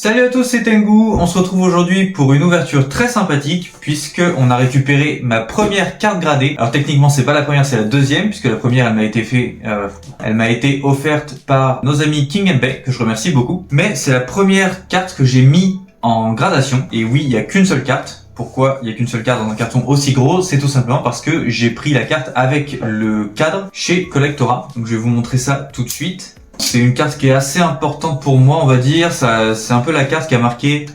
Salut à tous, c'est Tengu. On se retrouve aujourd'hui pour une ouverture très sympathique puisque on a récupéré ma première carte gradée. Alors techniquement c'est pas la première, c'est la deuxième puisque la première elle m'a été offerte par nos amis King and Bay que je remercie beaucoup. Mais c'est la première carte que j'ai mis en gradation. Et oui, il y a qu'une seule carte. Pourquoi il y a qu'une seule carte dans un carton aussi gros? C'est tout simplement parce que j'ai pris la carte avec le cadre chez Collectora. Donc je vais vous montrer ça tout de suite. C'est une carte qui est assez importante pour moi, on va dire. C'est un peu la carte qui a marqué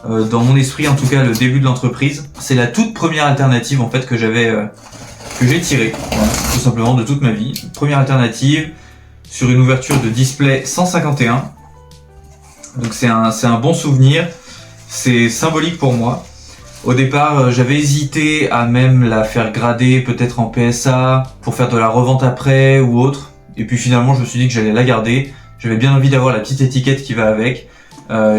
dans mon esprit, en tout cas, le début de l'entreprise. C'est la toute première alternative en fait que j'ai tirée, voilà, tout simplement de toute ma vie. Première alternative sur une ouverture de display 151. Donc c'est un bon souvenir. C'est symbolique pour moi. Au départ, j'avais hésité à même la faire grader, peut-être en PSA, pour faire de la revente après ou autre. Et puis finalement, je me suis dit que j'allais la garder. J'avais bien envie d'avoir la petite étiquette qui va avec.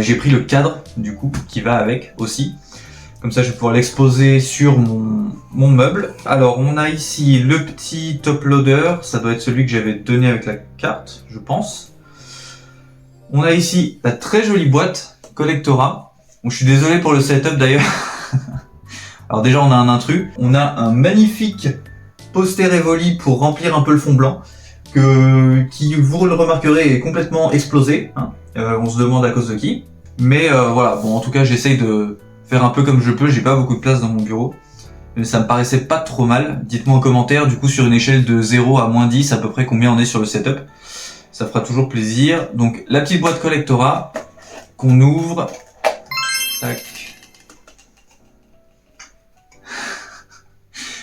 J'ai pris le cadre, du coup, qui va avec aussi. Comme ça, je vais pouvoir l'exposer sur mon meuble. Alors, on a ici le petit top loader. Ça doit être celui que j'avais donné avec la carte, je pense. On a ici la très jolie boîte Collectora. Bon, je suis désolé pour le setup d'ailleurs. Alors déjà, on a un intrus. On a un magnifique poster Evoli pour remplir un peu le fond blanc. Qui, vous le remarquerez, est complètement explosé. Hein. On se demande à cause de qui. Mais voilà, bon, en tout cas, j'essaye de faire un peu comme je peux. J'ai pas beaucoup de place dans mon bureau. Mais ça me paraissait pas trop mal. Dites-moi en commentaire, du coup, sur une échelle de 0 à moins 10, à peu près combien on est sur le setup. Ça fera toujours plaisir. Donc, la petite boîte Collectora qu'on ouvre. Tac.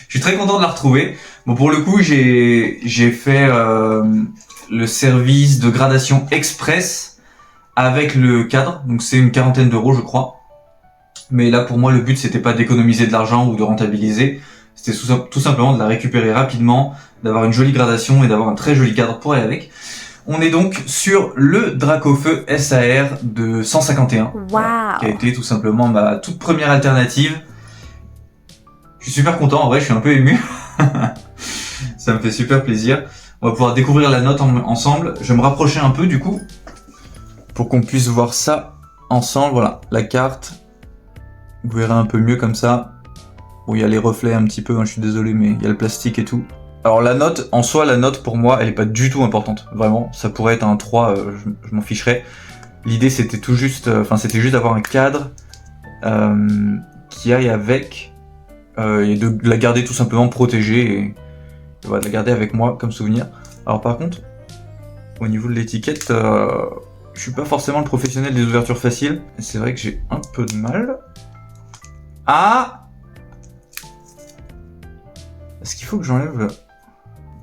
Je suis très content de la retrouver. Bon, pour le coup, j'ai fait le service de gradation express avec le cadre. Donc c'est une quarantaine d'euros, je crois. Mais là, pour moi, le but, c'était pas d'économiser de l'argent ou de rentabiliser. C'était tout simplement de la récupérer rapidement, d'avoir une jolie gradation et d'avoir un très joli cadre pour aller avec. On est donc sur le Dracofeu SAR de 151. Wow. Qui a été tout simplement ma toute première alternative. Je suis super content, en vrai, je suis un peu ému. Ça me fait super plaisir. On va pouvoir découvrir la note ensemble. Je vais me rapprocher un peu du coup pour qu'on puisse voir ça ensemble. Voilà, la carte. Vous verrez un peu mieux comme ça. Bon, il y a les reflets un petit peu, hein, je suis désolé, mais il y a le plastique et tout. Alors la note, en soi, la note pour moi, elle est pas du tout importante. Vraiment, ça pourrait être un 3, je m'en ficherais. L'idée c'était c'était juste d'avoir un cadre qui aille avec et de la garder tout simplement protégée et voilà, de la garder avec moi comme souvenir. Alors par contre, au niveau de l'étiquette, je suis pas forcément le professionnel des ouvertures faciles. C'est vrai que j'ai un peu de mal. Ah! Est-ce qu'il faut que j'enlève le...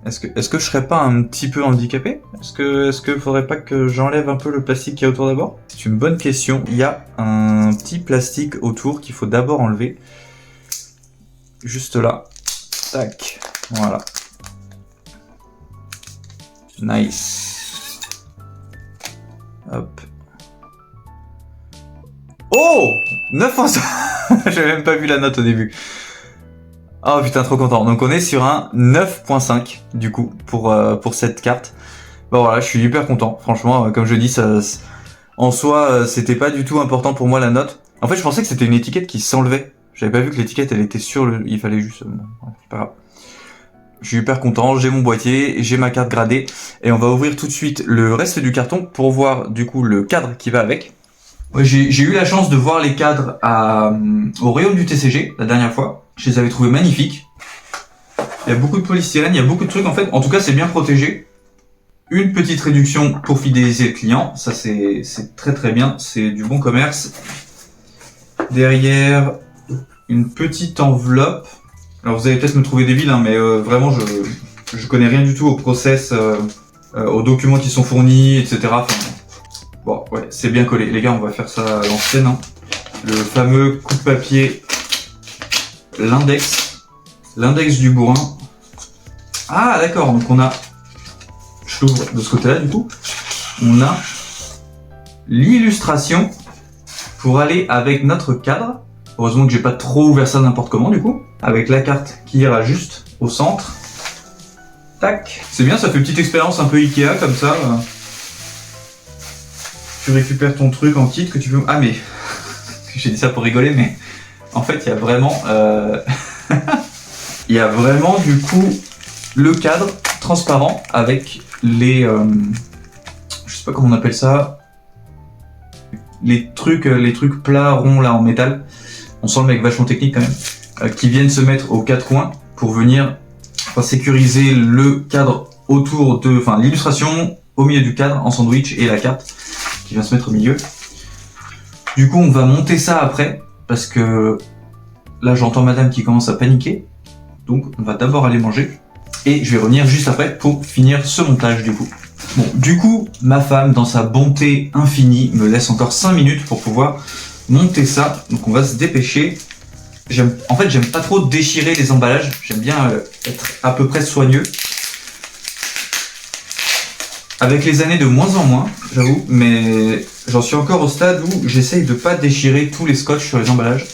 Est-ce que je serais pas un petit peu handicapé? Est-ce que faudrait pas que j'enlève un peu le plastique qu'il y a autour d'abord? C'est une bonne question. Il y a un petit plastique autour qu'il faut d'abord enlever. Juste là. Tac. Voilà. Nice. Hop. Oh! 9.5. J'avais même pas vu la note au début. Oh putain, trop content. Donc on est sur un 9.5 du coup pour cette carte. Bon voilà, je suis hyper content. Franchement, comme je dis, ça en soi, c'était pas du tout important pour moi la note. En fait, je pensais que c'était une étiquette qui s'enlevait. J'avais pas vu que l'étiquette elle était sur le... Il fallait juste... Bon, c'est pas grave. Je suis hyper content, j'ai mon boîtier, j'ai ma carte gradée et on va ouvrir tout de suite le reste du carton pour voir du coup le cadre qui va avec. Ouais, j'ai eu la chance de voir les cadres au rayon du TCG la dernière fois. Je les avais trouvés magnifiques. Il y a beaucoup de polystyrène, il y a beaucoup de trucs en fait. En tout cas, c'est bien protégé. Une petite réduction pour fidéliser le client, ça c'est très très bien, c'est du bon commerce. Derrière, une petite enveloppe. Alors vous allez peut-être me trouver débile, hein, mais vraiment je connais rien du tout au process, aux documents qui sont fournis, etc. Enfin, bon, ouais, c'est bien collé. Les gars, on va faire ça à l'ancienne. Hein. Le fameux coup de papier, l'index du bourrin. Ah d'accord, donc on a, je l'ouvre de ce côté-là du coup, on a l'illustration pour aller avec notre cadre. Heureusement que j'ai pas trop ouvert ça n'importe comment du coup. Avec la carte qui ira juste au centre. Tac. C'est bien, ça fait une petite expérience un peu Ikea comme ça. tu récupères ton truc en kit que tu peux... Ah mais, j'ai dit ça pour rigoler, mais en fait il y a vraiment... il y a vraiment du coup le cadre transparent avec les... je sais pas comment on appelle ça. Les trucs plats, ronds là en métal. On sent le mec vachement technique quand même. Qui viennent se mettre aux quatre coins pour venir sécuriser le cadre autour de... Enfin l'illustration au milieu du cadre en sandwich et la carte qui vient se mettre au milieu. Du coup on va monter ça après parce que là j'entends madame qui commence à paniquer. Donc on va d'abord aller manger et je vais revenir juste après pour finir ce montage du coup. Bon, du coup, ma femme, dans sa bonté infinie, me laisse encore 5 minutes pour pouvoir monter ça. Donc on va se dépêcher. En fait, j'aime pas trop déchirer les emballages. J'aime bien être à peu près soigneux. Avec les années de moins en moins, j'avoue, mais j'en suis encore au stade où j'essaye de pas déchirer tous les scotch sur les emballages.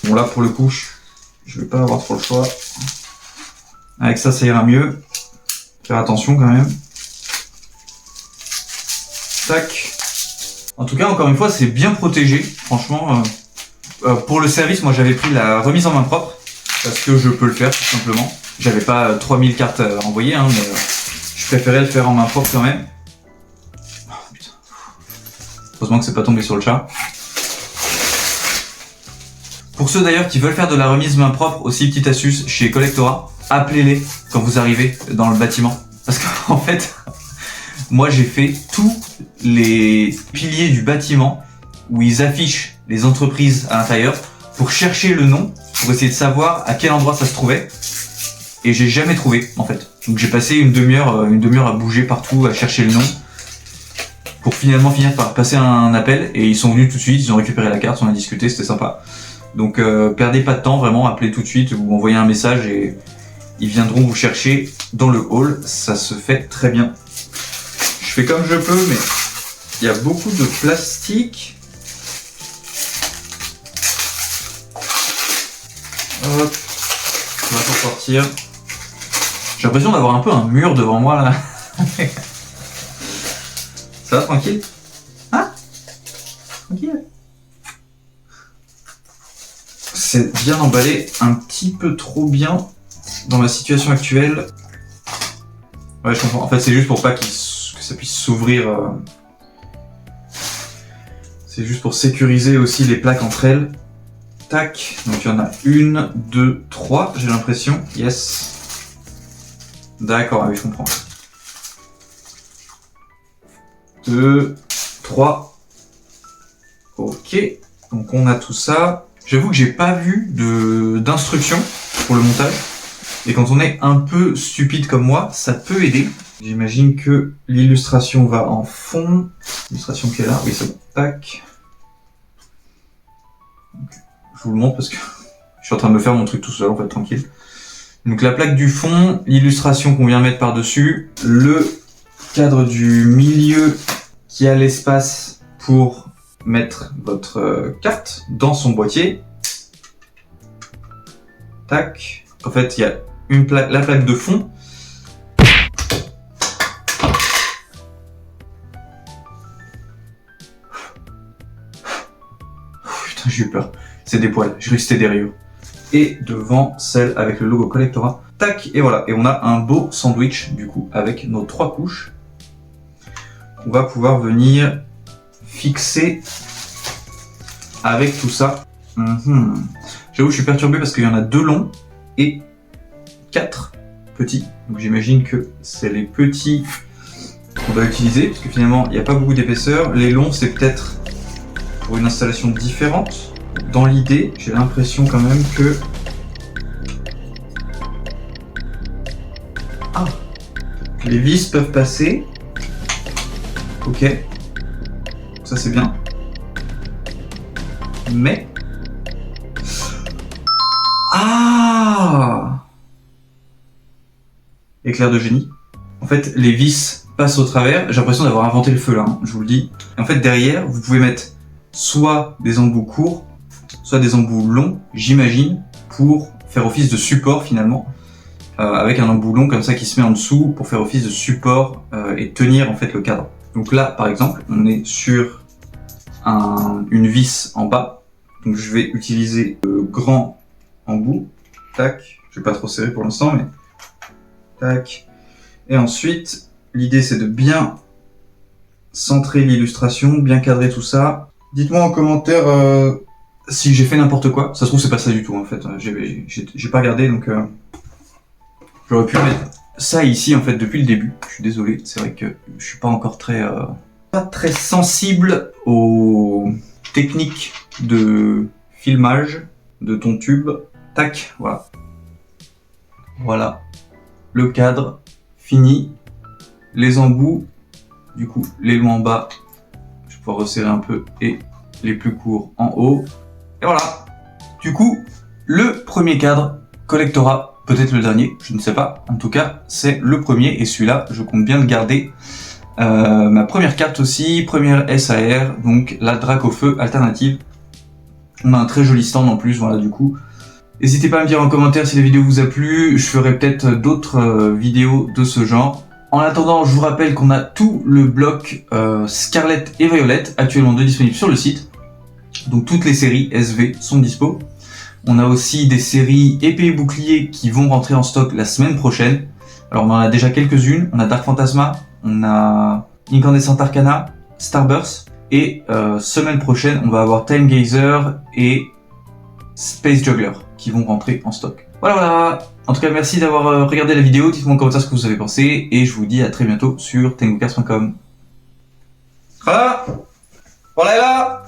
Bon là, pour le coup, je vais pas avoir trop le choix. Avec ça, ça ira mieux. Faire attention quand même. Tac. En tout cas, encore une fois, c'est bien protégé. Franchement, pour le service, moi j'avais pris la remise en main propre parce que je peux le faire tout simplement. J'avais pas 3000 cartes à envoyer, hein, mais je préférais le faire en main propre quand même. Oh, putain. Heureusement que c'est pas tombé sur le chat. Pour ceux d'ailleurs qui veulent faire de la remise main propre, aussi petite astuce chez Collectora, appelez-les quand vous arrivez dans le bâtiment. Parce qu'en fait, moi j'ai fait tous les piliers du bâtiment où ils affichent les entreprises à l'intérieur pour chercher le nom, pour essayer de savoir à quel endroit ça se trouvait. Et j'ai jamais trouvé en fait. Donc j'ai passé une demi-heure à bouger partout, à chercher le nom. Pour finalement finir par passer un appel et ils sont venus tout de suite, ils ont récupéré la carte, on a discuté, c'était sympa. Donc perdez pas de temps, vraiment, appelez tout de suite ou envoyez un message et ils viendront vous chercher dans le hall, ça se fait très bien. Je fais comme je peux, mais il y a beaucoup de plastique. Hop, on va s'en sortir. J'ai l'impression d'avoir un peu un mur devant moi là. Ça va, tranquille? Hein? Tranquille? C'est bien emballé, un petit peu trop bien dans la situation actuelle. Ouais, je comprends. En fait, c'est juste pour pas que ça puisse s'ouvrir. C'est juste pour sécuriser aussi les plaques entre elles. Tac. Donc il y en a 1, 2, 3, j'ai l'impression. Yes. D'accord, oui, je comprends. 2, 3. Ok. Donc on a tout ça. J'avoue que j'ai pas vu d'instructions pour le montage. Et quand on est un peu stupide comme moi, ça peut aider. J'imagine que l'illustration va en fond. L'illustration qui est là, oui c'est bon. Tac. Donc, je vous le montre parce que je suis en train de me faire mon truc tout seul en fait, tranquille. Donc la plaque du fond, l'illustration qu'on vient mettre par-dessus, le cadre du milieu qui a l'espace pour mettre votre carte dans son boîtier. Tac. En fait, il y a la plaque de fond. Putain, j'ai eu peur. C'est des poils. J'ai cru que c'était des rayures. Et devant celle avec le logo Collectora. Tac, et voilà. Et on a un beau sandwich, du coup, avec nos 3 couches. On va pouvoir venir fixer avec tout ça. J'avoue, je suis perturbé parce qu'il y en a 2 longs et 4 petits. Donc j'imagine que c'est les petits qu'on va utiliser, parce que finalement, il n'y a pas beaucoup d'épaisseur. Les longs, c'est peut-être pour une installation différente. Dans l'idée, j'ai l'impression quand même que... Ah, les vis peuvent passer. Ok. Ça c'est bien. Mais... Ah! Éclair de génie. En fait, les vis passent au travers. J'ai l'impression d'avoir inventé le feu là, hein, je vous le dis. Et en fait, derrière, vous pouvez mettre soit des embouts courts, soit des embouts longs, j'imagine, pour faire office de support finalement. Avec un embout long comme ça qui se met en dessous pour faire office de support et tenir en fait le cadre. Donc là, par exemple, on est sur une vis en bas. Donc je vais utiliser le grand embout. Tac. Je vais pas trop serrer pour l'instant, mais tac. Et ensuite, l'idée c'est de bien centrer l'illustration, bien cadrer tout ça. Dites-moi en commentaire si j'ai fait n'importe quoi. Ça se trouve c'est pas ça du tout en fait. J'ai pas regardé donc j'aurais pu mettre ça ici en fait depuis le début. Je suis désolé, c'est vrai que je suis pas encore pas très sensible aux techniques de filmage de ton tube. Tac, voilà. Voilà. Le cadre fini. Les embouts, du coup, les longs en bas, je vais pouvoir resserrer un peu et les plus courts en haut. Et voilà. Du coup, le premier cadre collectora, peut-être le dernier, je ne sais pas. En tout cas, c'est le premier et celui-là, je compte bien le garder. Ma première carte aussi, première SAR, donc la Dracofeu alternative. On a un très joli stand en plus, voilà du coup. N'hésitez pas à me dire en commentaire si la vidéo vous a plu, je ferai peut-être d'autres vidéos de ce genre. En attendant, je vous rappelle qu'on a tout le bloc Scarlett et Violet, actuellement disponible sur le site. Donc toutes les séries SV sont dispo. On a aussi des séries épée et bouclier qui vont rentrer en stock la semaine prochaine. Alors on en a déjà quelques-unes, on a Dark Phantasma, on a Incandescent Arcana, Starburst, et semaine prochaine on va avoir Time Gazer et Space Juggler qui vont rentrer en stock. Voilà. En tout cas, merci d'avoir regardé la vidéo. Dites-moi en commentaire ce que vous avez pensé et je vous dis à très bientôt sur tengucards.com. Voilà. Voilà là.